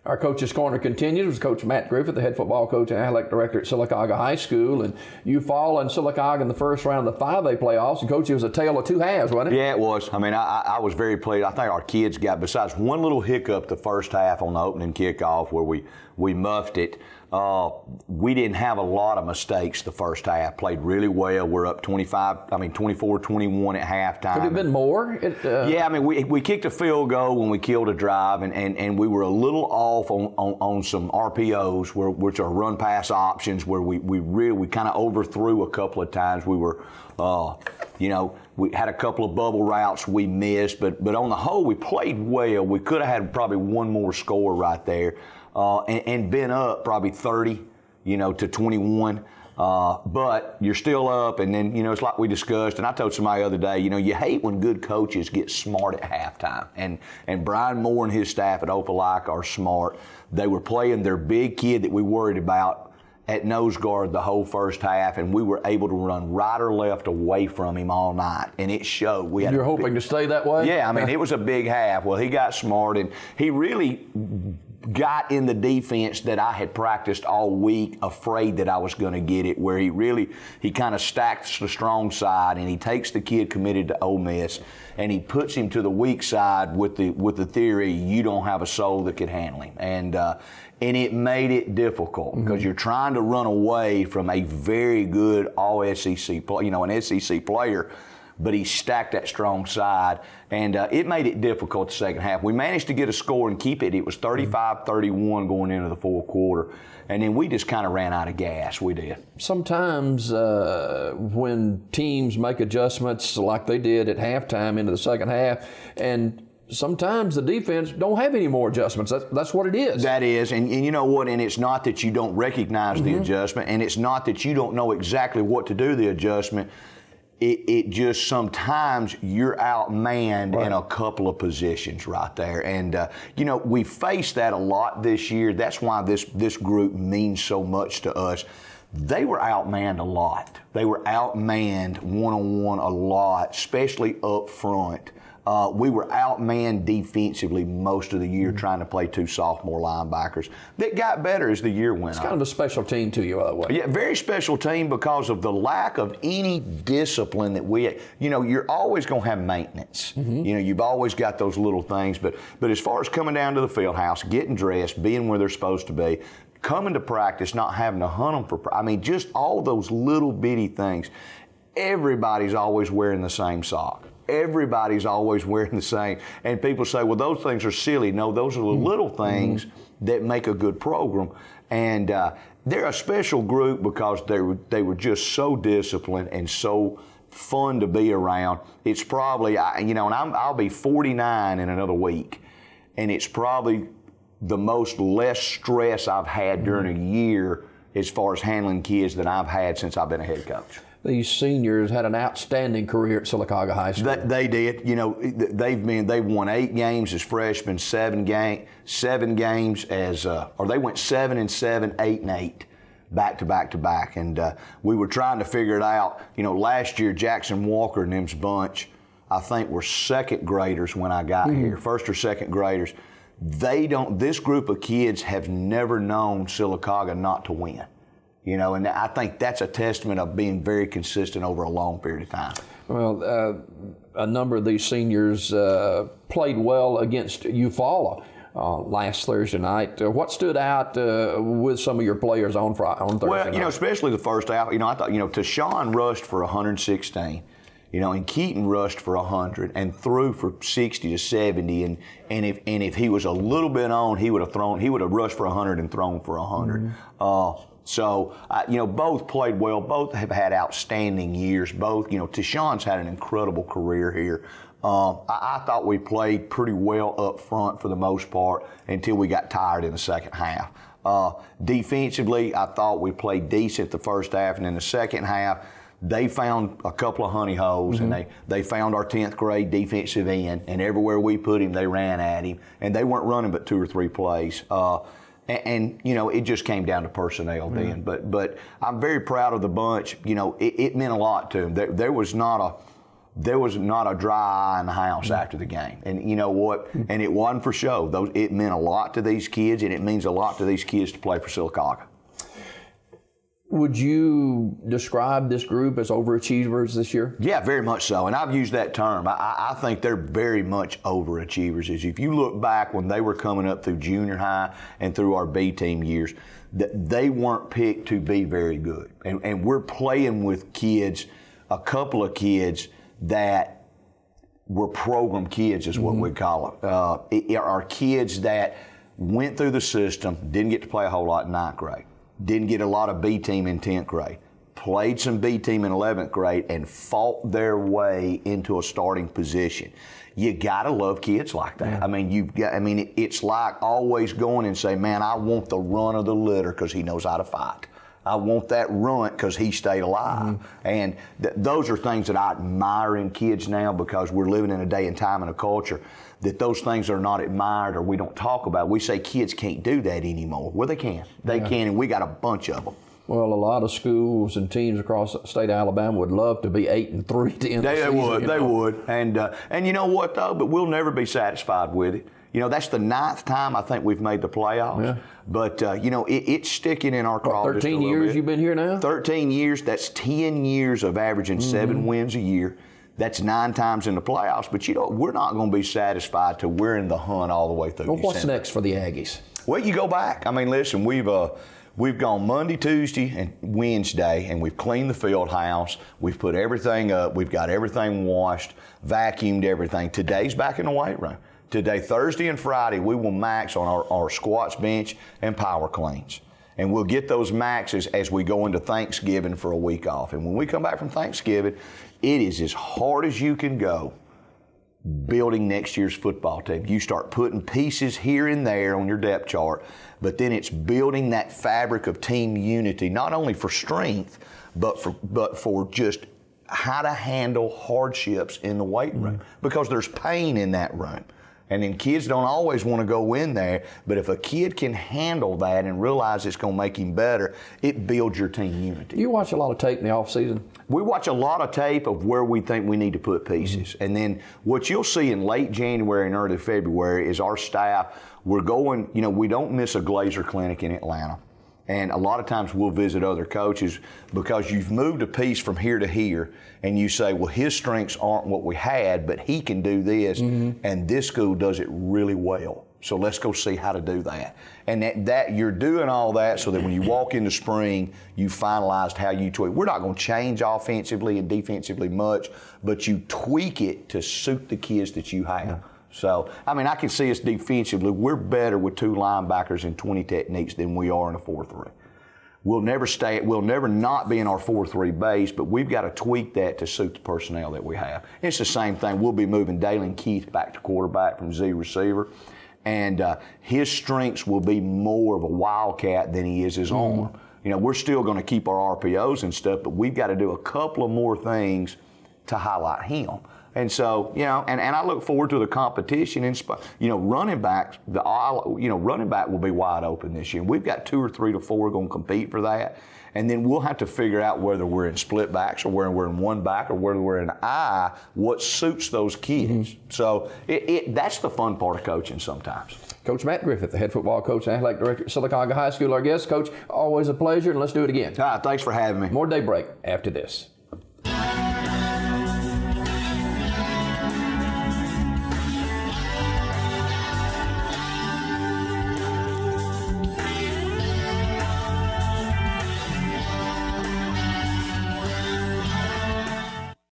Our Coach's Corner continues with Coach Matt Griffith, the head football coach and athletic director at Sylacauga High School. And you fall in Sylacauga in the first round of the 5A playoffs. And, Coach, it was a tale of two halves, wasn't it? Yeah, it was. I mean, I was very pleased. I think our kids got, besides one little hiccup the first half on the opening kickoff where we muffed it, we didn't have a lot of mistakes the first half. Played really well. We're up 24-21 at halftime. Could it have been more? Yeah, I mean, we kicked a field goal when we killed a drive, and we were a little off on some RPOs, which are run pass options, where we kind of overthrew a couple of times. We were, we had a couple of bubble routes we missed, but on the whole, we played well. We could have had probably one more score right there. And been up probably 30, to 21. But you're still up, and then, it's like we discussed, and I told somebody the other day, you hate when good coaches get smart at halftime. And Brian Moore and his staff at Opelika are smart. They were playing their big kid that we worried about at nose guard the whole first half, and we were able to run right or left away from him all night, and it showed. You're hoping to stay that way? Yeah, I mean, it was a big half. Well, he got smart, and he really got in the defense that I had practiced all week, afraid that I was going to get it, where he kind of stacks the strong side, and he takes the kid committed to Ole Miss, and he puts him to the weak side with the theory, you don't have a soul that can handle him. And it made it difficult because you're trying to run away from a very good all-SEC, an SEC player, but he stacked that strong side, and it made it difficult the second half. We managed to get a score and keep it. It was 35-31 going into the fourth quarter, and then we just kind of ran out of gas. We did. Sometimes when teams make adjustments like they did at halftime into the second half, and sometimes the defense don't have any more adjustments. That's what it is. That is, and you know what, and it's not that you don't recognize the adjustment, and it's not that you don't know exactly what to do the adjustment. It just sometimes you're outmanned in a couple of positions right there. And, we face that a lot this year. That's why this group means so much to us. They were outmanned a lot. They were outmanned one-on-one a lot, especially up front. We were outmanned defensively most of the year trying to play two sophomore linebackers. That got better as the year went on. It's kind of a special team to you, by the way. Yeah, very special team because of the lack of any discipline that we, you're always going to have maintenance. You've always got those little things. But as far as coming down to the field house, getting dressed, being where they're supposed to be, coming to practice, not having to hunt them just all those little bitty things. Everybody's always wearing the same sock. Everybody's always wearing the same. And people say, well, those things are silly. No, those are the little things that make a good program. And they're a special group because they were just so disciplined and so fun to be around. It's probably, and I'll be 49 in another week. And it's probably the most less stress I've had during a year as far as handling kids than I've had since I've been a head coach. These seniors had an outstanding career at Sylacauga High School. They did. They've won 8 games as freshmen, 7 games as, or they went 7-7, 8-8, back to back to back. And we were trying to figure it out. Last year Jackson Walker and them's bunch, I think, were second graders when I got here, first or second graders. This group of kids have never known Sylacauga not to win. And I think that's a testament of being very consistent over a long period of time. Well, a number of these seniors played well against Eufaula last Thursday night. What stood out with some of your players on Thursday night? Well, especially the first half. I thought, Tashawn rushed for 116. And Keaton rushed for 100 and threw for 60 to 70. And if he was a little bit on, he would have rushed for 100 and thrown for 100. So, both played well. Both have had outstanding years. Both, Tashawn's had an incredible career here. I thought we played pretty well up front for the most part until we got tired in the second half. Defensively, I thought we played decent the first half, and in the second half, they found a couple of honey holes, and they found our 10th grade defensive end, and everywhere we put him, they ran at him, and they weren't running but 2 or 3 plays. And it just came down to personnel then. But I'm very proud of the bunch. It meant a lot to them. There was not there was not a dry eye in the house after the game. And you know what? And it wasn't for show. It meant a lot to these kids, and it means a lot to these kids to play for Sylacauga. Would you describe this group as overachievers this year? Yeah, very much so. And I've used that term. I think they're very much overachievers. If you look back when they were coming up through junior high and through our B team years, they weren't picked to be very good. And we're playing with kids, a couple of kids that were program kids is what we call it. Are kids that went through the system, didn't get to play a whole lot in 9th grade. Didn't get a lot of B team in 10th grade, played some B team in 11th grade, and fought their way into a starting position. You gotta love kids like that. Yeah. I mean, it's like always going and say, man, I want the run of the litter because he knows how to fight. I want that runt because he stayed alive. And those are things that I admire in kids now, because we're living in a day and time and a culture that those things are not admired or we don't talk about. We say kids can't do that anymore. Well, they can. They can, and we got a bunch of them. Well, a lot of schools and teams across the state of Alabama would love to be 8-3 to end the season. They would. And you know what, though? But we'll never be satisfied with it. You know, that's the 9th time I think we've made the playoffs. Yeah. But, you know, it's sticking in our craw. 13 years you've been here now? 13 years. That's 10 years of averaging 7 wins a year. That's 9 times in the playoffs. But, you know, we're not going to be satisfied till we're in the hunt all the way through. Well, what's next for the Aggies? Well, you go back. I mean, listen, we've gone Monday, Tuesday, and Wednesday, and we've cleaned the field house. We've put everything up. We've got everything washed, vacuumed everything. Today's back in the weight room. Today, Thursday and Friday, we will max on our squats, bench, and power cleans. And we'll get those maxes as we go into Thanksgiving for a week off. And when we come back from Thanksgiving, it is as hard as you can go building next year's football team. You start putting pieces here and there on your depth chart, but then it's building that fabric of team unity, not only for strength, but for just how to handle hardships in the weight room, because there's pain in that room. And then kids don't always want to go in there, but if a kid can handle that and realize it's going to make him better, it builds your team unity. You watch a lot of tape in the off season? We watch a lot of tape of where we think we need to put pieces. And then what you'll see in late January and early February is our staff, we're going, you know, we don't miss a Glazer clinic in Atlanta. And a lot of times we'll visit other coaches because you've moved a piece from here to here, and you say, well, his strengths aren't what we had, but he can do this, and this school does it really well. So let's go see how to do that. And that you're doing all that so that when you walk into spring, you finalized how you tweak. We're not going to change offensively and defensively much, but you tweak it to suit the kids that you have. Yeah. So, I mean, I can see us defensively. We're better with 2 linebackers and 20 techniques than we are in a 4-3. We'll never not be in our 4-3 base, but we've got to tweak that to suit the personnel that we have. It's the same thing. We'll be moving Dalen Keith back to quarterback from Z receiver, and his strengths will be more of a wildcat than he is his arm. You know, we're still going to keep our RPOs and stuff, but we've got to do a couple of more things to highlight him. And so, you know, and I look forward to the competition. You know, running back will be wide open this year. We've got 2 or 3 to 4 going to compete for that. And then we'll have to figure out whether we're in split backs or whether we're in one back or whether we're in I, what suits those kids. So that's the fun part of coaching sometimes. Coach Matt Griffith, the head football coach and athletic director at Sylacauga High School, our guest. Coach, always a pleasure, and let's do it again. Thanks for having me. More Daybreak after this.